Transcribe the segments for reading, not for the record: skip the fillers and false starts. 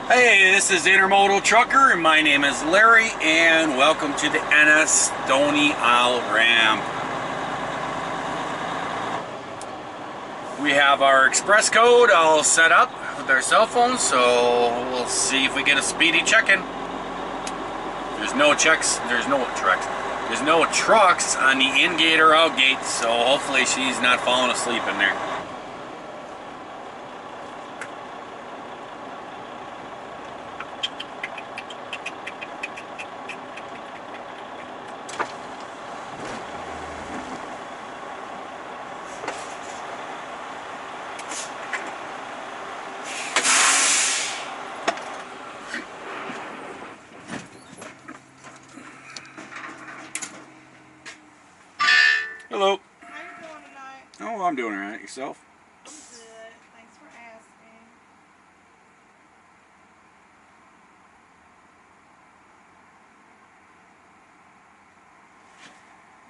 Hey, this is Intermodaltrucker, and my name is Larry, and welcome to the NS Stony Isle ramp. We have our express code all set up with our cell phones, so we'll see if we get a speedy check-in. There's no trucks on the in-gate or out-gate, so hopefully she's not falling asleep in there. Hello. How you doing tonight? Oh, I'm doing alright. Yourself? I'm good. Thanks for asking.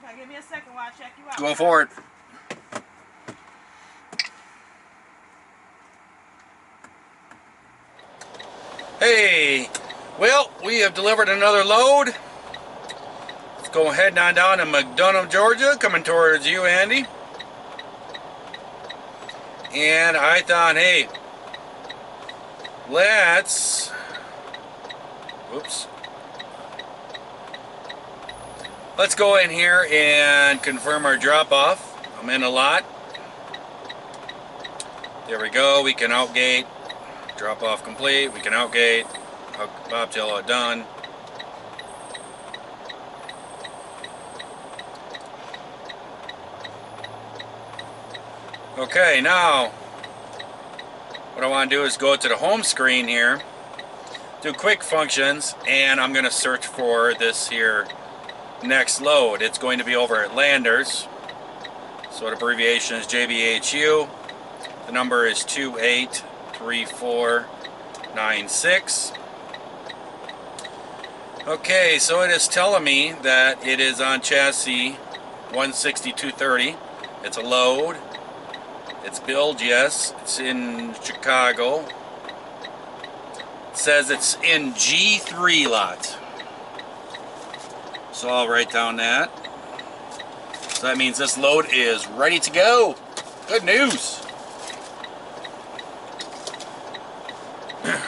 Okay, give me a second while I check you out. Go for it. Hey, well, we have delivered another load. Let's go heading on down to McDonough, Georgia, coming towards you, Andy. And I thought, hey, let's go in here and confirm our drop-off. I'm in a lot. There we go. We can outgate. Drop-off complete. We can outgate. Bobtail done. Okay, now what I want to do is go to the home screen here, do quick functions, and I'm going to search for this here next load. It's going to be over at Landers, so the abbreviation is JBHU. The number is 283496. Okay, so it is telling me that it is on chassis 16230. It's a load. It's billed, yes. It's in Chicago. It says it's in G3 lot. So I'll write down that. So that means this load is ready to go. Good news.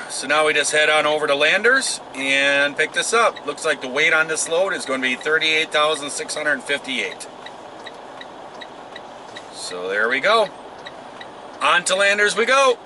So now we just head on over to Landers and pick this up. Looks like the weight on this load is going to be 38,658. So there we go. On to Landers we go.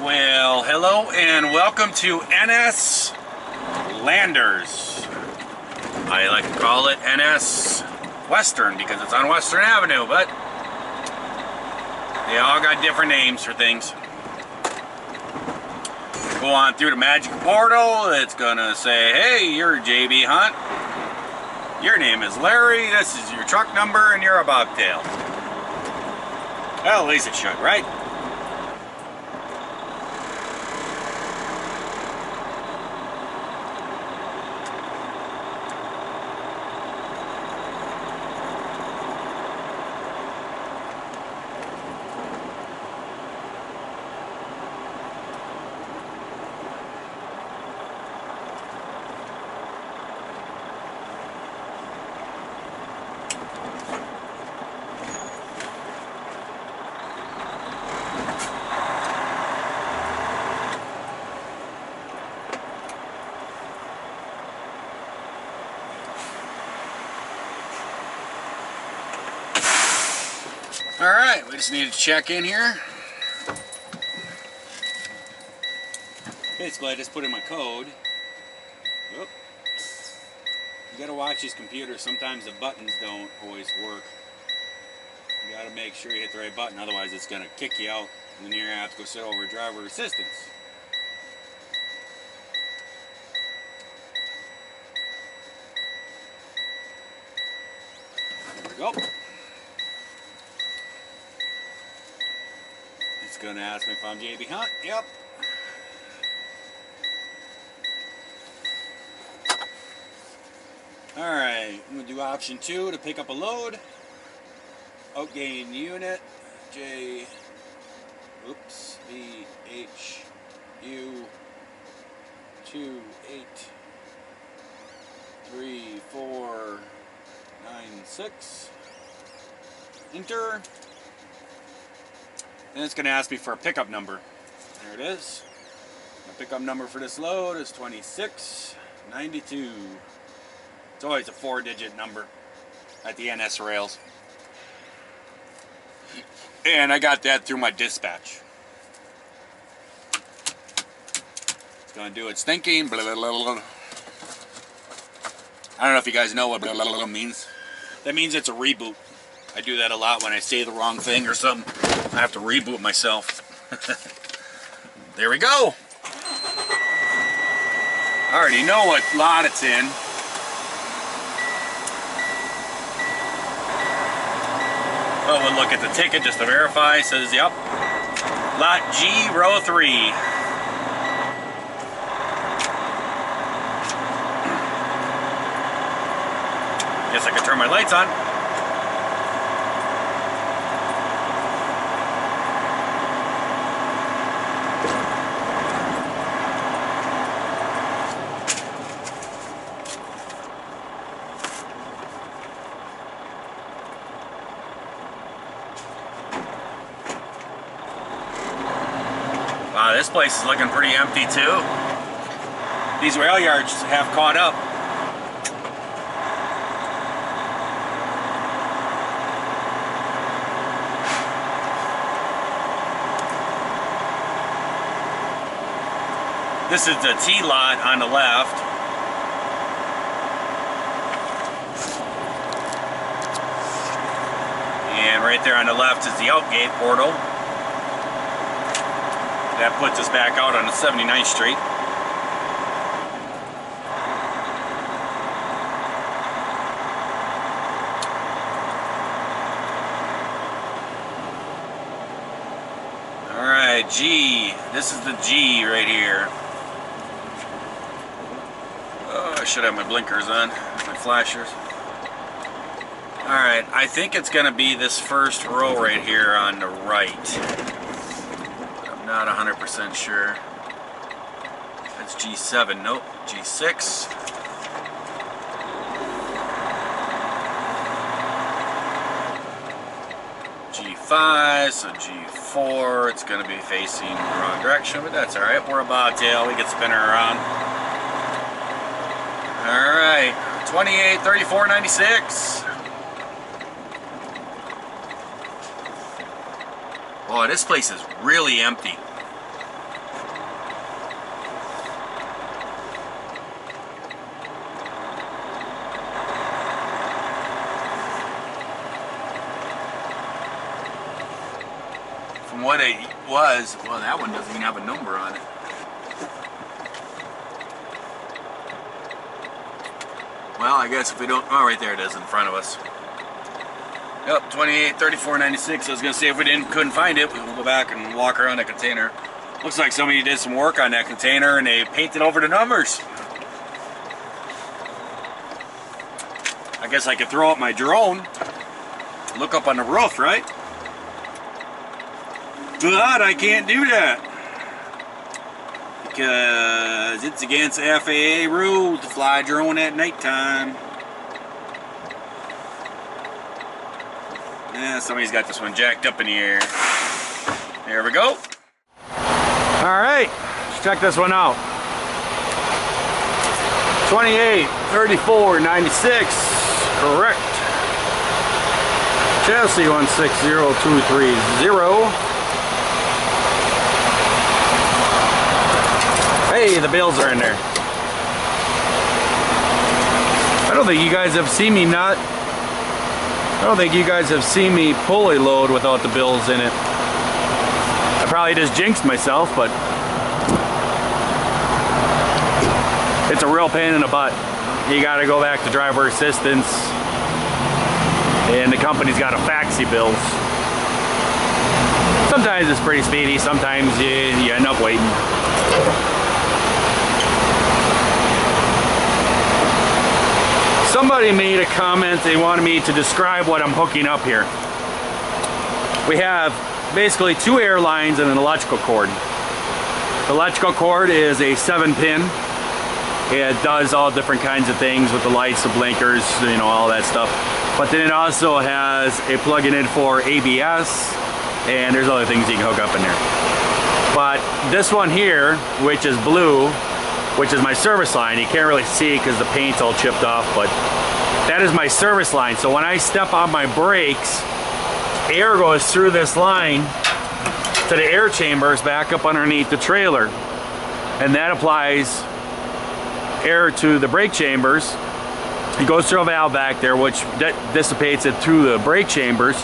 Well, hello and welcome to NS Landers. I like to call it NS Western because it's on Western Avenue, but they all got different names for things. Go on through the magic portal, it's gonna say, hey, you're JB Hunt. Your name is Larry, this is your truck number, and you're a bobtail. Well, at least it should, right? Alright, we just need to check in here. Basically, I just put in my code. Oop. You gotta watch these computers. Sometimes the buttons don't always work. You gotta make sure you hit the right button, otherwise it's gonna kick you out, and then you're gonna have to go sit over driver assistance. There we go. It's gonna ask me if I'm JB Hunt. Yep. Alright, I'm gonna do option 2 to pick up a load. Outgain unit J V H U 2 8 3 4 9 6. Enter. And it's going to ask me for a pickup number. There it is. My pickup number for this load is 2692. It's always a 4-digit number at the NS rails. And I got that through my dispatch. It's going to do its thinking. Blah, blah, blah, blah. I don't know if you guys know what blah, blah, blah means. That means it's a reboot. I do that a lot when I say the wrong thing or something. I have to reboot myself. There we go. I already know what lot it's in. Oh, we'll look at the ticket just to verify. It says, yep, lot G, row 3. Guess I can turn my lights on. Wow, this place is looking pretty empty too. These rail yards have caught up. This is the T lot on the left. And right there on the left is the outgate portal. That puts us back out on the 79th Street. Alright, G. This is the G right here. Oh, I should have my blinkers on, my flashers. Alright, I think it's going to be this first row right here on the right. Not 100% sure. That's G7, nope, G6. G5, so G4, it's going to be facing the wrong direction, but that's alright, we're a bobtail, we can spin her around. Alright, 28, 34, 96. Oh, this place is really empty. From what it was, well, that one doesn't even have a number on it. Well, I guess if we don't, oh, right there it is in front of us. Yep, 28, 34, 96. I was gonna say if we couldn't find it, we'll go back and walk around the container. Looks like somebody did some work on that container and they painted over the numbers. I guess I could throw up my drone, look up on the roof, right? But I can't do that because it's against FAA rules to fly a drone at nighttime. Yeah, somebody's got this one jacked up in the air. There we go. All right, let's check this one out. 28, 34, 96, correct. Chassis 160230. Hey, the bills are in there. I don't think you guys have seen me pull a load without the bills in it. I probably just jinxed myself, but it's a real pain in the butt. You gotta go back to driver assistance, and the company's gotta fax you bills. Sometimes it's pretty speedy, sometimes you end up waiting. Somebody made a comment, they wanted me to describe what I'm hooking up here. We have basically 2 air lines and an electrical cord. The electrical cord is a 7-pin. It does all different kinds of things with the lights, the blinkers, you know, all that stuff. But then it also has a plug-in in for ABS, and there's other things you can hook up in there. But this one here, which is blue, which is my service line. You can't really see because the paint's all chipped off, but that is my service line. So when I step on my brakes, air goes through this line to the air chambers back up underneath the trailer. And that applies air to the brake chambers. It goes through a valve back there, which dissipates it through the brake chambers,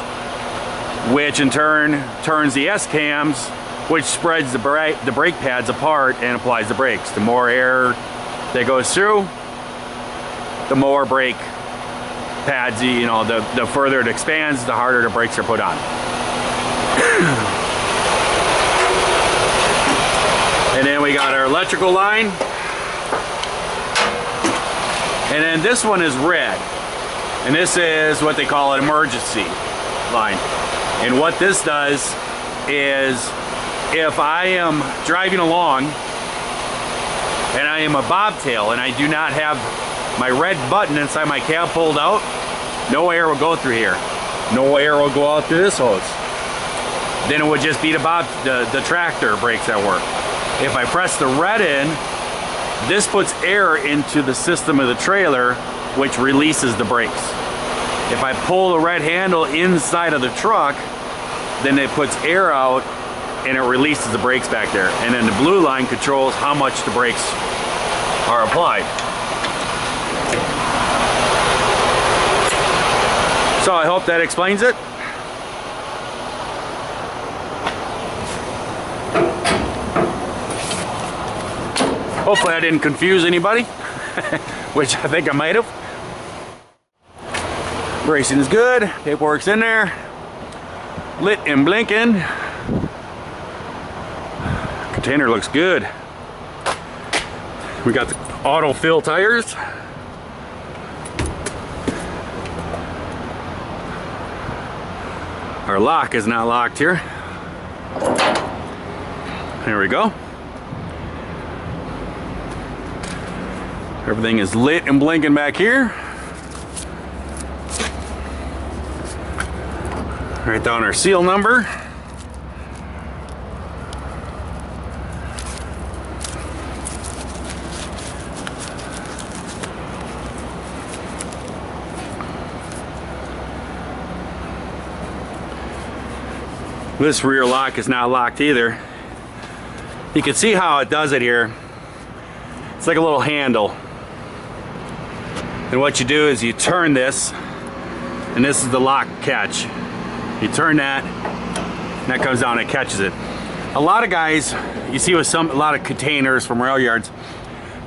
which in turn turns the S-cams, which spreads the brake pads apart and applies the brakes. The more air that goes through, the more brake pads, you know, the further it expands, the harder the brakes are put on. And then we got our electrical line. And then this one is red. And this is what they call an emergency line. And what this does is, if I am driving along and I am a bobtail and I do not have my red button inside my cab pulled out, no air will go through here. No air will go out through this hose. Then it would just be the tractor brakes that work. If I press the red in, this puts air into the system of the trailer, which releases the brakes. If I pull the red handle inside of the truck, then it puts air out and it releases the brakes back there. And then the blue line controls how much the brakes are applied. So I hope that explains it. Hopefully I didn't confuse anybody, which I think I might have. Bracing is good, paperwork's in there, lit and blinking. Container looks good. We got the auto fill tires. Our lock is not locked here. There we go. Everything is lit and blinking back here. Write down our seal number. This rear lock is not locked either. You can see how it does it here. It's like a little handle. And what you do is you turn this, and this is the lock catch. You turn that, and that comes down and catches it. A lot of guys, you see with a lot of containers from rail yards,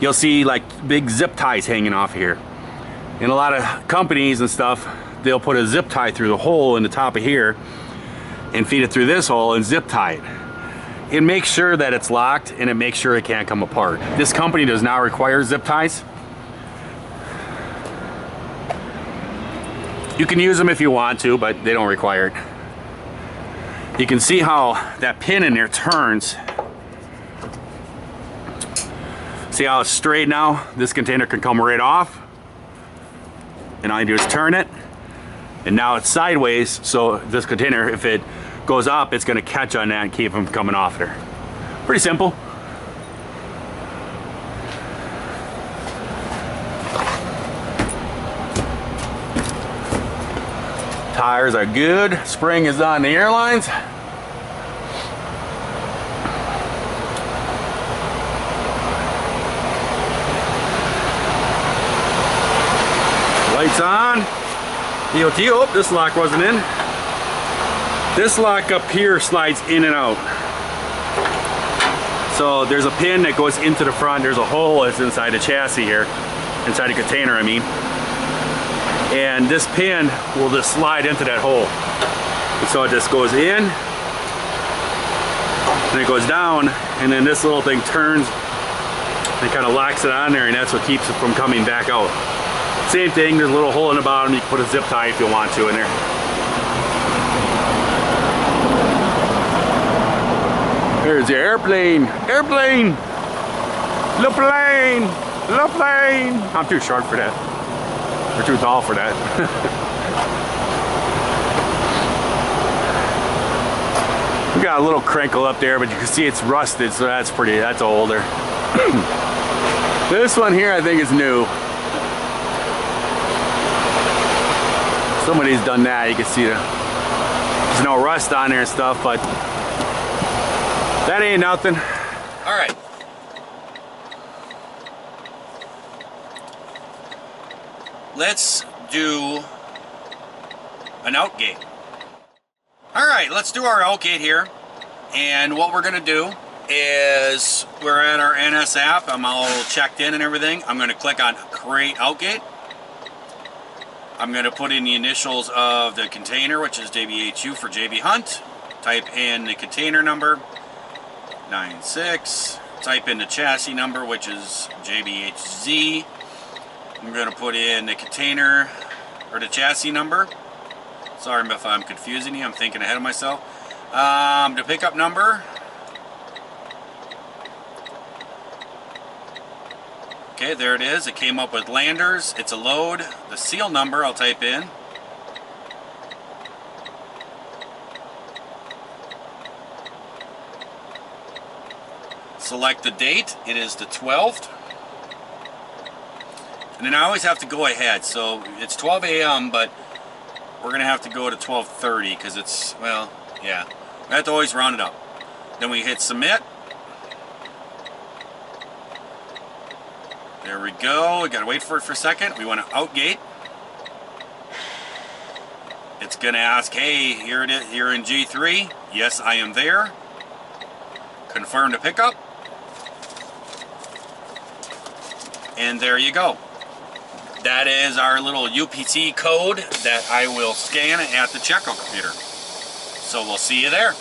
you'll see like big zip ties hanging off here. In a lot of companies and stuff, they'll put a zip tie through the hole in the top of here and feed it through this hole and zip tie it. It makes sure that it's locked and it makes sure it can't come apart. This company does not require zip ties. You can use them if you want to, but they don't require it. You can see how that pin in there turns. See how it's straight now? This container can come right off. And all you do is turn it. And now it's sideways, so this container, if it goes up, it's gonna catch on that and keep them coming off there. Pretty simple. Tires are good. Spring is on the airlines. Lights on. DOT. Oh, this lock wasn't in. This lock up here slides in and out. So there's a pin that goes into the front. There's a hole that's inside the chassis here. Inside the container, I mean. And this pin will just slide into that hole. And so it just goes in, and it goes down, and then this little thing turns and kind of locks it on there, and that's what keeps it from coming back out. Same thing, there's a little hole in the bottom. You can put a zip tie if you want to in there. There's the airplane. Airplane! Le plane! Le plane! I'm too short for that. We're too tall for that. We got a little crinkle up there, but you can see it's rusted, so that's older. This one here I think is new. Somebody's done that. You can see there's no rust on there and stuff, but that ain't nothing. All right. Let's do an outgate. All right, let's do our outgate here. And what we're gonna do is we're at our NS app. I'm all checked in and everything. I'm gonna click on create outgate. I'm gonna put in the initials of the container, which is JBHU for JB Hunt. Type in the container number, 96. Type in the chassis number, which is JBHZ. I'm going to put in the container or the chassis number. Sorry if I'm confusing you, I'm thinking ahead of myself. The pickup number. Okay, there it is. It came up with landers. It's a load. The seal number I'll type in. Select the date. It is the 12th. And then I always have to go ahead, so it's 12 a.m., but we're going to have to go to 12:30 because it's, well, yeah. We have to always round it up. Then we hit submit. There we go. We got to wait for it for a second. We want to outgate. It's going to ask, hey, here it is. You're in G3. Yes, I am there. Confirm the pickup. And there you go. That is our little UPC code that I will scan at the checkout computer. So we'll see you there.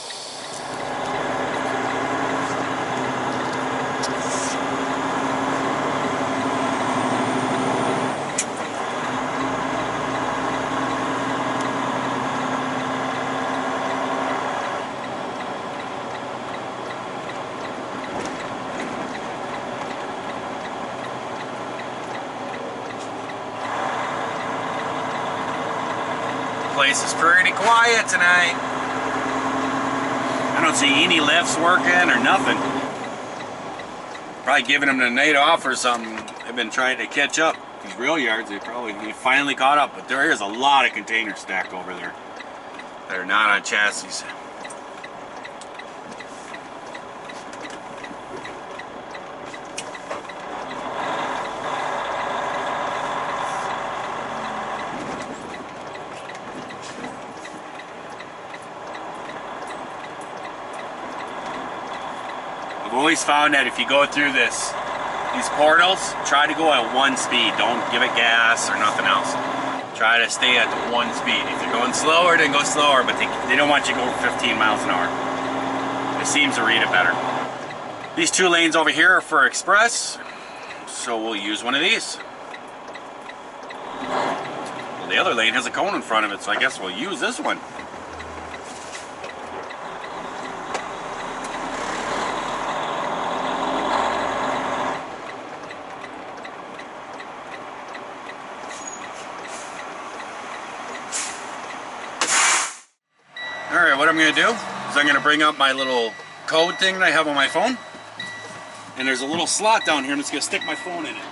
Place is pretty quiet tonight. I don't see any lifts working or nothing. Probably giving them the night off or something. They've been trying to catch up. These rail yards, they finally caught up, but there is a lot of containers stacked over there that are not on chassis. I've always found that if you go through this these portals, try to go at 1 speed. Don't give it gas or nothing else. Try to stay at 1 speed. If you're going slower, then go slower, but they don't want you to go 15 miles an hour. It seems to read it better. These 2 lanes over here are for express, so we'll use one of these. Well, the other lane has a cone in front of it, so I guess we'll use this one. Alright, what I'm going to do is I'm going to bring up my little code thing that I have on my phone. And there's a little slot down here, and it's going to stick my phone in it.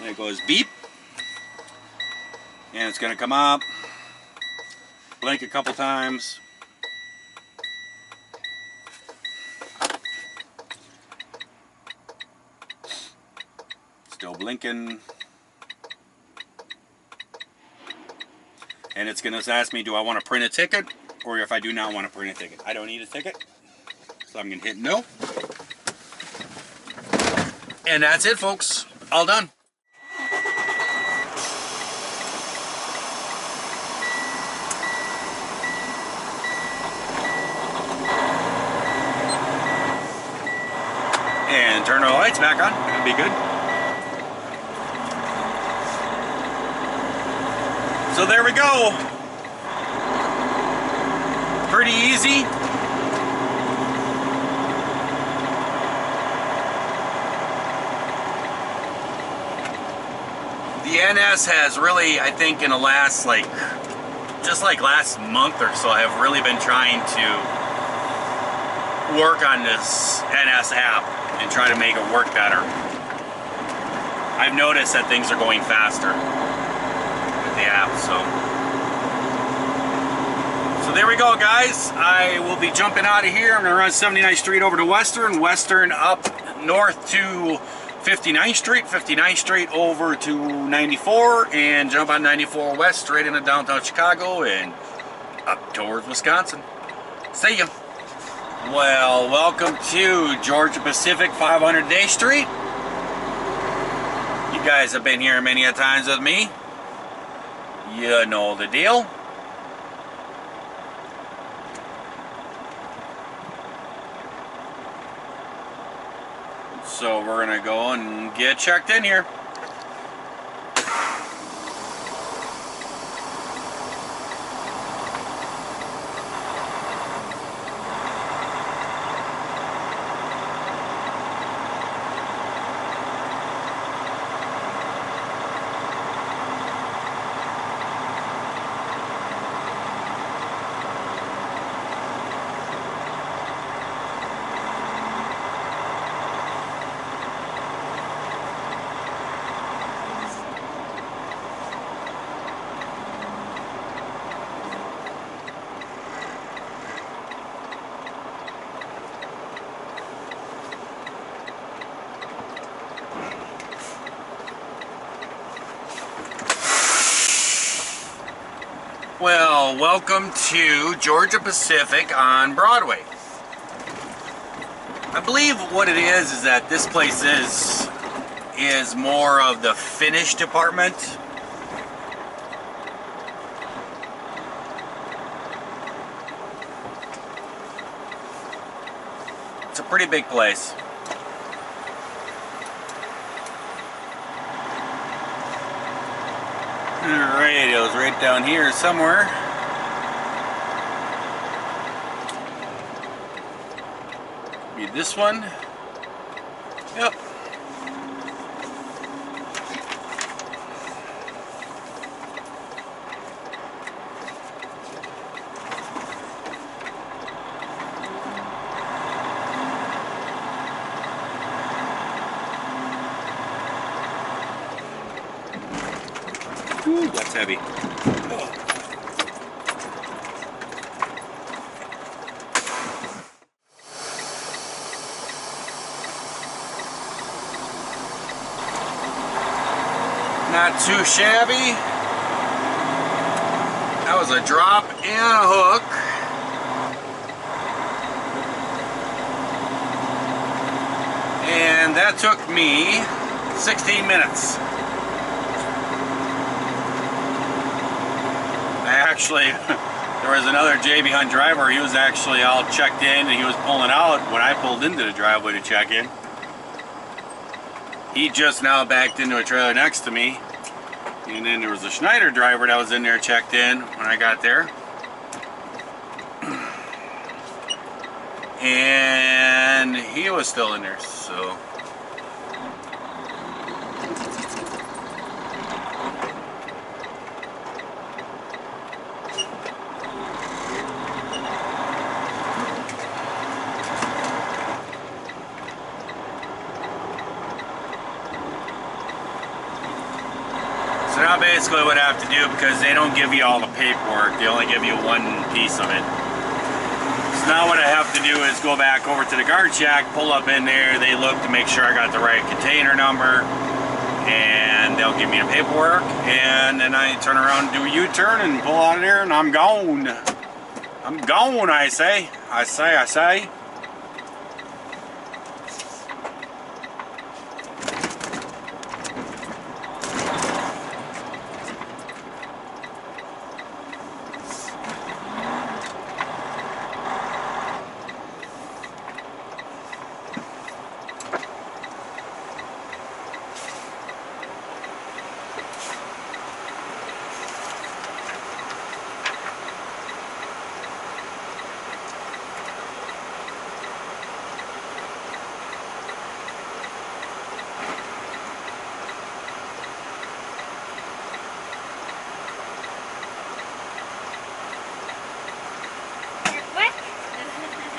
And it goes beep. And it's going to come up. Blink a couple times. Still blinking. And it's going to ask me, do I want to print a ticket, or if I do not want to print a ticket. I don't need a ticket, so I'm going to hit no. And that's it, folks. All done. And turn the lights back on. That'd be good. So there we go. Pretty easy. The NS has really, I think in the last just like last month or so, I have really been trying to work on this NS app and try to make it work better. I've noticed that things are going faster with the app, so there we go, guys. I will be jumping out of here. I'm going to run 79th Street over to Western, Western up north to 59th Street, 59th Street over to 94, and jump on 94 West straight into downtown Chicago and up towards Wisconsin. See ya. Well, welcome to Georgia Pacific 500 Day Street. You guys have been here many a times with me. You know the deal. So we're gonna go and get checked in here. Well, welcome to Georgia Pacific on Broadway. I believe what it is that this place is more of the finish department. It's a pretty big place. Radio's right down here somewhere. Be this one. Yep. Ooh, that's heavy. Oh. Not too shabby. That was a drop and a hook. And that took me 16 minutes. I actually, there was another JB Hunt driver, he was actually all checked in and he was pulling out when I pulled into the driveway to check in. He just now backed into a trailer next to me. And then there was a Schneider driver that was in there checked in when I got there. And he was still in there, so. So now basically what I have to do, because they don't give you all the paperwork, they only give you one piece of it. So now what I have to do is go back over to the guard shack, pull up in there, they look to make sure I got the right container number, and they'll give me the paperwork, and then I turn around and do a U-turn and pull out of there, and I'm gone. I'm gone, I say. I say.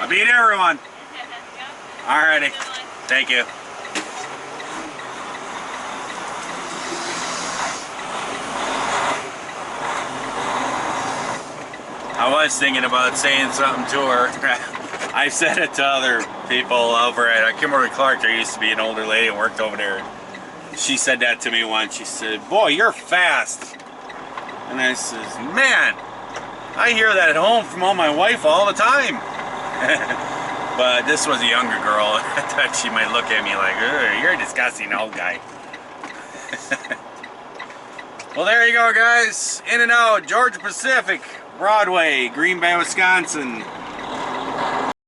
I beat everyone. Alrighty. Thank you. I was thinking about saying something to her. I said it to other people over at Kimberly Clark. There used to be an older lady who worked over there. She said that to me once. She said, "Boy, you're fast." And I says, "Man, I hear that at home from my wife all the time." But this was a younger girl. I thought she might look at me like, "You're a disgusting old guy." Well, there you go, guys. In and out, Georgia Pacific, Broadway, Green Bay, Wisconsin.